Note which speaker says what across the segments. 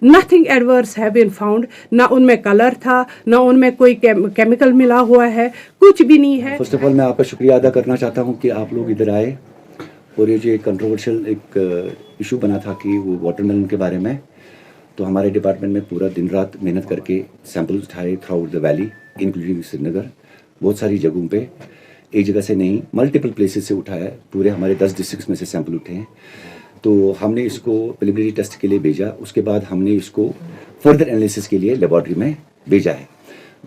Speaker 1: nothing adverse have been found, ना उनमें colour था, ना उनमें कोई केमिकल मिला हुआ है, कुछ भी नहीं है।
Speaker 2: फर्स्ट ऑफ ऑल मैं आपका शुक्रिया अदा करना चाहता हूँ कि आप लोग इधर आए और ये जो एक कंट्रोवर्शियल एक इशू बना था कि वो वाटरमेलन के बारे में, तो हमारे डिपार्टमेंट में पूरा दिन रात मेहनत करके सैंपल उठाए through out the valley including Srinagar, बहुत सारी जगहों पे, एक जगह से नहीं मल्टीपल प्लेसेस से उठाया, पूरे हमारे 10 डिस्ट्रिक्ट्स में से सैंपल उठे हैं। तो हमने इसको प्रिलिमिनरी टेस्ट के लिए भेजा, उसके बाद हमने इसको फर्दर एनालिसिस के लिए लेबॉर्ट्री में भेजा है।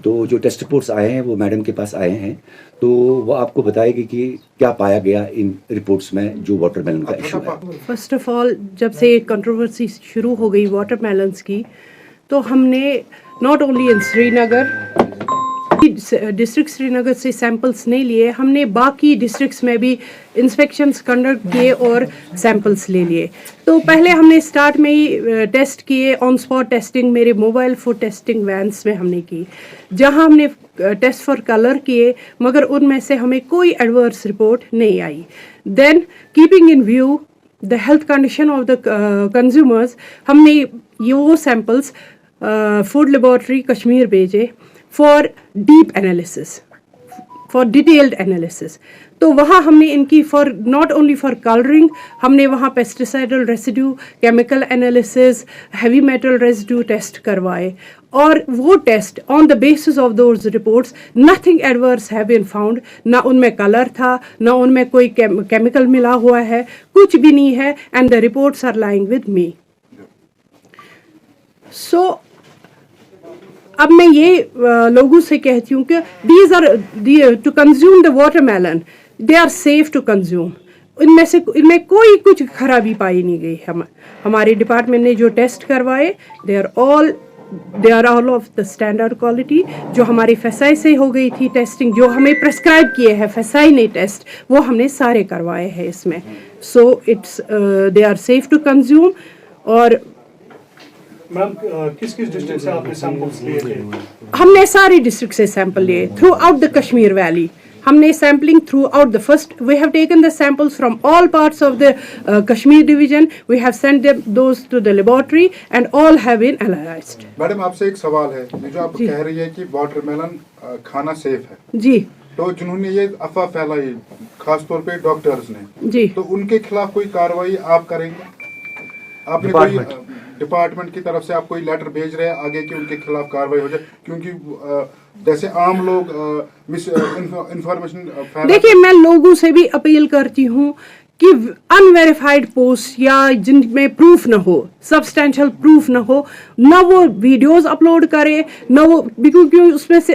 Speaker 2: तो जो टेस्ट रिपोर्ट्स आए हैं वो मैडम के पास आए हैं, तो वो आपको बताएगी कि क्या पाया गया इन रिपोर्ट्स में जो वाटरमेलन का इशू है।
Speaker 1: फर्स्ट ऑफ ऑल जब से कंट्रोवर्सी शुरू हो गई वाटरमेलन्स की, तो हमने not only in Srinagar district Srinagar से सैंपल्स नहीं लिए, हमने बाकी डिस्ट्रिक्ट्स में भी इंस्पेक्शंस कंडक्ट किए और सैंपल्स ले लिए। तो पहले हमने स्टार्ट में ही टेस्ट किए, ऑन स्पॉट टेस्टिंग मेरे मोबाइल फूड टेस्टिंग वैन्स में हमने की, जहां हमने टेस्ट फॉर कलर किए, मगर उनमें से हमें कोई एडवर्स रिपोर्ट नहीं आई। Then keeping in view the health condition of the consumers, हमने ये वो सैंपल्स फूड लेबॉर्ट्री कश्मीर भेजे for deep analysis, for detailed analysis. तो वहाँ हमने इनकी for not only for colouring, हमने वहाँ pesticidal residue, chemical analysis, heavy metal residue test करवाए, और वो test on the basis of those reports nothing adverse have been found, ना उनमें कलर था, ना उनमें कोई केमिकल मिला हुआ है, कुछ भी नहीं है, and the reports are lying with me. So अब मैं ये लोगों से कहती हूँ कि these are to consume the watermelon, they are safe to consume. इनमें कोई कुछ खराबी पाई नहीं गई। हमारे डिपार्टमेंट ने जो टेस्ट करवाए they are all of the standard quality. जो हमारी फेसाई से हो गई थी टेस्टिंग, जो हमें प्रेस्क्राइब किए हैं फेसाई ने टेस्ट, वो हमने सारे करवाए हैं इसमें। So it's they are safe to consume. और
Speaker 3: मैम किस किस डिस्ट्रिक्ट से आपने सैंपल्स लिए थे?
Speaker 1: हमने सारे डिस्ट्रिक्ट से सैंपल लिए throughout the Kashmir valley. हमने sampling throughout the first, we have taken the samples from all parts of the Kashmir division, we have sent them those to the laboratory and all have been analysed.
Speaker 4: Madam आपसे एक सवाल है, ये जो आप कह रही है कि वाटरमेलन खाना सेफ है
Speaker 1: जी,
Speaker 4: तो जिन्होंने ये अफवाह फैलाई खासतौर पे डॉक्टर्स ने
Speaker 1: जी,
Speaker 4: तो उनके खिलाफ कोई कार्रवाई आप करेंगे? आपने कोई डिपार्टमेंट की तरफ से आप कोई लेटर भेज रहे हैं आगे कि उनके खिलाफ कार्रवाई हो जाए? क्योंकि जैसे आम लोग इंफॉर्मेशन
Speaker 1: देखिए, मैं लोगों से भी अपील करती हूँ कि अनवेरिफाइड पोस्ट या जिनमें प्रूफ न हो, सब्सटेंशियल प्रूफ न हो, ना वो वीडियोस अपलोड करे, ना वो, क्योंकि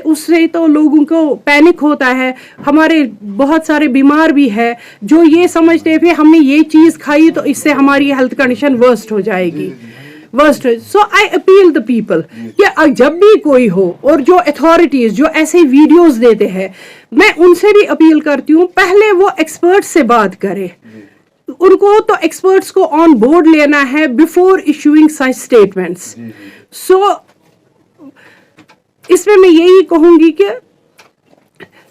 Speaker 1: उससे तो लोगों को पैनिक होता है। हमारे बहुत सारे बीमार भी है जो ये समझते हैं हमने ये चीज़ खाई तो इससे हमारी हेल्थ कंडीशन वर्स्ट हो जाएगी, worst. So I appeal the people कि जब भी कोई हो, और जो अथॉरिटीज जो ऐसे वीडियोस देते हैं, मैं उनसे भी अपील करती हूँ पहले वो एक्सपर्ट से बात करें। उनको तो एक्सपर्ट्स को ऑन बोर्ड लेना है बिफोर इशूइंग सच स्टेटमेंट्स। सो इसमें मैं यही कहूंगी कि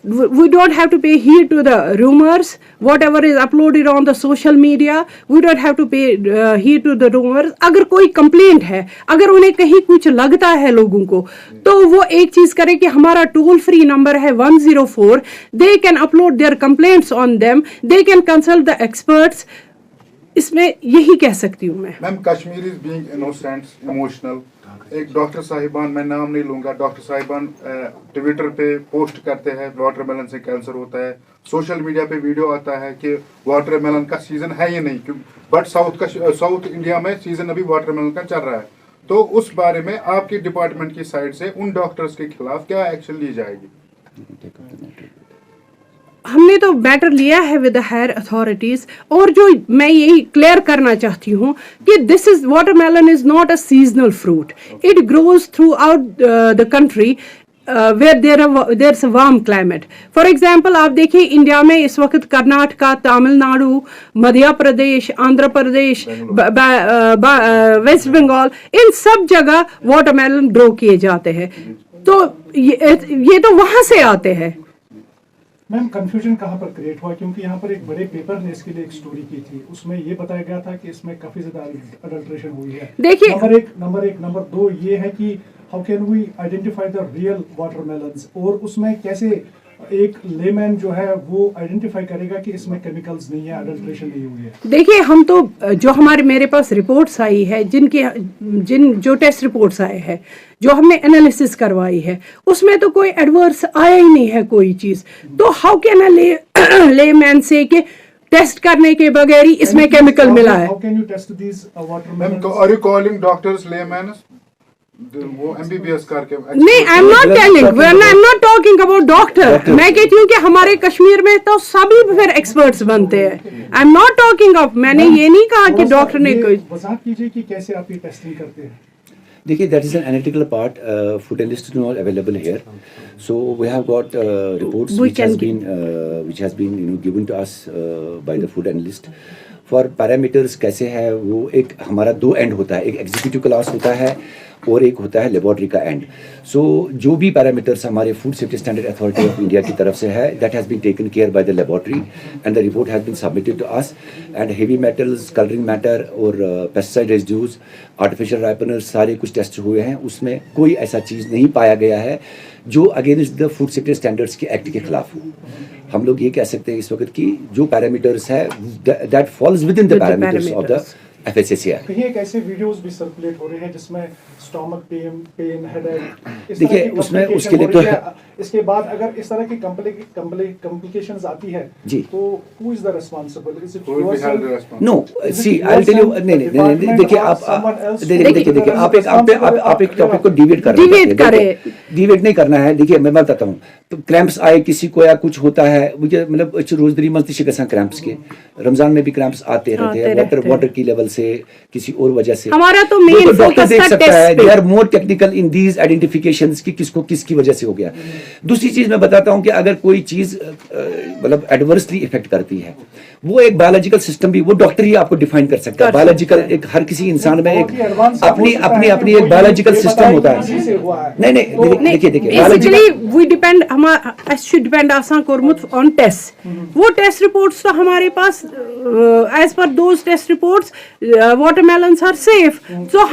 Speaker 1: we don't have to pay heed to the rumors, whatever is uploaded on the social media, we don't have to pay heed to the rumors. अगर कोई कंप्लेंट है, अगर उन्हें कहीं कुछ लगता है लोगों को, तो वो एक चीज करे कि हमारा टोल फ्री नंबर है 104, they can upload their complaints on them, they can consult the experts. इसमें यही कह सकती हूँ मैं।
Speaker 4: Ma'am Kashmir is being innocent, emotional, एक डॉक्टर साहिबान, मैं नाम नहीं लूंगा, डॉक्टर साहिबान ट्विटर पे पोस्ट करते हैं वाटरमेलन से कैंसर होता है, सोशल मीडिया पे वीडियो आता है कि वाटरमेलन का सीजन है या नहीं, बट साउथ इंडिया में सीजन अभी वाटरमेलन का चल रहा है। तो उस बारे में आपके डिपार्टमेंट की साइड से उन डॉक्टर्स के खिलाफ क्या एक्शन ली जाएगी?
Speaker 1: हमने तो मैटर लिया है विद द हायर अथॉरिटीज, और जो मैं यही क्लियर करना चाहती हूँ कि this is watermelon is not a seasonal fruit, it grows through out the country where there's a warm climate. For example, आप देखिए इंडिया में इस वक्त कर्नाटका, तमिलनाडु, मध्य प्रदेश, आंध्र प्रदेश, वेस्ट बंगाल, इन सब जगह वाटरमेलन ग्रो किए जाते हैं। तो ये तो वहां से आते हैं,
Speaker 3: मैम कंफ्यूजन कहाँ पर क्रिएट हुआ, क्योंकि यहाँ पर एक बड़े पेपर ने इसके लिए एक स्टोरी की थी, उसमें ये बताया गया था कि इसमें काफी ज्यादा अडल्ट्रेशन हुई है।
Speaker 1: देखिए
Speaker 3: नंबर एक नंबर दो ये है कि how can we identify the real watermelons, और उसमें कैसे एक लेमैन जो है वो आइडेंटिफाई करेगा कि इसमें केमिकल्स नहीं है, अडल्ट्रेशन नहीं हुई है।
Speaker 1: देखिए हम तो जो हमारे मेरे पास रिपोर्ट्स आई है, जो टेस्ट रिपोर्ट्स आए हैं, जो हमने एनालिसिस करवाई है, उसमें तो कोई एडवर्स आया ही नहीं है कोई चीज। तो हाउ कैन लेमैन से कि टेस्ट करने के बगैर ही इसमें केमिकल मिला है।
Speaker 3: How can you test these watermelons?
Speaker 4: Ma'am, are you calling doctors layman, वो एमबीबीएस करके?
Speaker 1: नहीं, I am not telling, I am not talking about doctor. मैं कहती हूँ कि हमारे कश्मीर में तो सभी फिर एक्सपर्ट्स बनते हैं। आई एम नॉट टॉकिंग ऑफ, मैंने ये नहीं कहा कि डॉक्टर ने कोई।
Speaker 3: वजाहत कीजिए कि कैसे आप ये टेस्टिंग करते हैं।
Speaker 2: देखिए, that is an analytical part, food analyst not available here, so we have got reports which has been given to us by the food analyst for parameters। कैसे है वो, एक हमारा दो एंड होता है, एक एग्जीक्यूटिव क्लास होता है और एक होता है लेबोरेटरी का एंड। सो जो भी पैरामीटर्स हमारे food safety standard authority of India की तरफ से है, that has been taken care by the laboratory and the report has been submitted to us. And heavy metals, colouring matter और पेस्टिसाइड रेजिड्यूज, आर्टिफिशियल राइपनर्स, सारे कुछ test हुए हैं, उसमें कोई ऐसा चीज़ नहीं पाया गया है जो against the food safety standards के एक्ट के खिलाफ हो। हम लोग ये कह सकते हैं इस वक्त कि जो पैरामीटर्स है that falls within the parameters of the FSSAI।
Speaker 3: कहीं एक ऐसे वीडियोस भी सर्कुलेट हो रहे हैं जिसमें स्टमक पेन, हेडेक,
Speaker 2: देखिए उसमें उसके लिए तो
Speaker 3: इसके बाद अगर इस तरह की कॉम्प्लिकेशंस आती है
Speaker 2: जी,
Speaker 3: तो who is the responsible? Is it
Speaker 4: Who will be held responsible?
Speaker 2: No, see I will tell you, नहीं, देखिए आप एक टॉपिक को डिवेट कर रहे हैं। डिवेट नहीं करना है। देखिए मैं बताता हूँ, तो क्रैम्प्स आए किसी को या कुछ होता है, मुझे मतलब रोजदरी मस्ती शिकसा क्रैम्प्स के, रमजान में भी क्रैम्प्स आते रहते हैं, वाटर की लेवल से, किसी और वजह से।
Speaker 1: हमारा तो मेन
Speaker 2: डॉक्टर देख सकता है, they are more technical in these identifications कि किसको किसकी वजह से हो गया। दूसरी चीज मैं बताता हूं कि अगर कोई चीज मतलब एडवर्सली इफेक्ट करती है, वो एक बायोलॉजिकल सिस्टम भी वो डॉक्टर ही आपको डिफाइन कर सकता है। बायोलॉजिकल एक हर किसी इंसान में एक अपनी एक बायोलॉजिकल सिस्टम होता है। नहीं देखिए
Speaker 1: बेसिकली वी डिपेंड, हमारा शुड डिपेंड आसान कोरमुत ऑन टेस्ट। वो टेस्ट रिपोर्ट्स तो हमारे पास as per those test reports watermelons are safe. So